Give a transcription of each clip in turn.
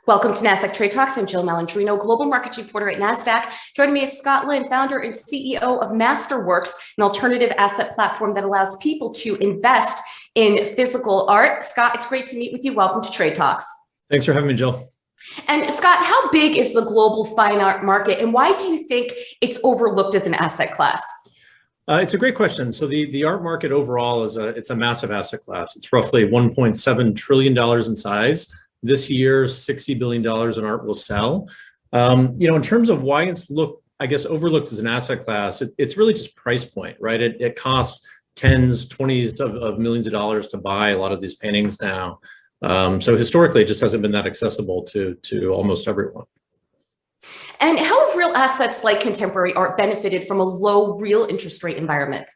Welcome to Nasdaq Trade Talks. I'm Jill Malandrino, global markets reporter at Nasdaq. Joining me is Lynn, founder and CEO of Masterworks, an alternative asset platform that allows people to invest in physical art. Scott, it's great to meet with you. Welcome to Trade Talks. Thanks for having me, Jill. And Scott, how big is the global fine art market, and why do you think it's overlooked as an asset class? It's a great question. So the art market overall it's a massive asset class. It's roughly $1.7 trillion in size. This year, $60 billion in art will sell. In terms of why it's overlooked as an asset class, it's really just price point, right? It costs tens, 20s of millions of dollars to buy a lot of these paintings now. So historically, it just hasn't been that accessible to almost everyone. And how have real assets like contemporary art benefited from a low real interest rate environment?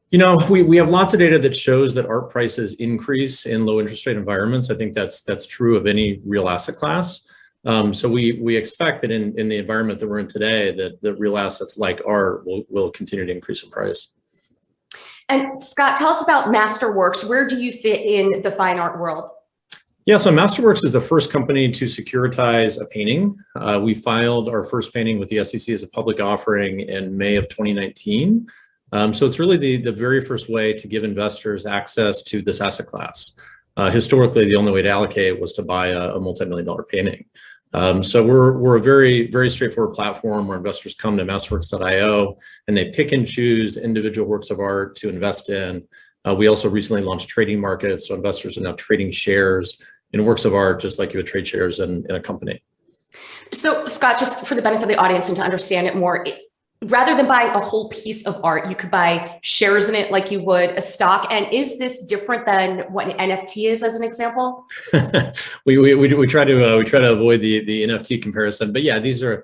We have lots of data that shows that art prices increase in low interest rate environments. I think that's true of any real asset class. So we expect that in the environment that we're in today, that real assets like art will continue to increase in price. And Scott, tell us about Masterworks. Where do you fit in the fine art world? Yeah, so Masterworks is the first company to securitize a painting. We filed our first painting with the SEC as a public offering in May of 2019. So it's really the very first way to give investors access to this asset class. Historically, the only way to allocate was to buy a multi-million-dollar painting. So we're a very, very straightforward platform where investors come to masterworks.io and they pick and choose individual works of art to invest in. We also recently launched trading markets, so investors are now trading shares in works of art, just like you would trade shares in a company. So Scott, just for the benefit of the audience and to understand it more, rather than buying a whole piece of art, you could buy shares in it like you would a stock. And is this different than what an NFT is, as an example? we try to avoid the NFT comparison, but yeah, these are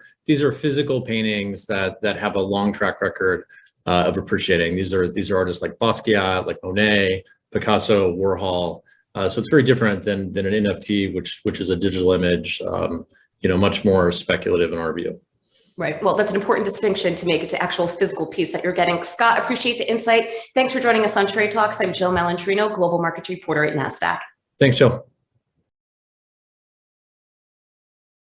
physical paintings that have a long track record of appreciating. These are artists like Basquiat, like Monet, Picasso, Warhol. So it's very different than an NFT, which is a digital image, much more speculative in our view. Right. Well, that's an important distinction to make it to actual physical piece that you're getting. Scott, appreciate the insight. Thanks for joining us on Trade Talks. I'm Jill Malandrino, global markets reporter at Nasdaq. Thanks, Jill.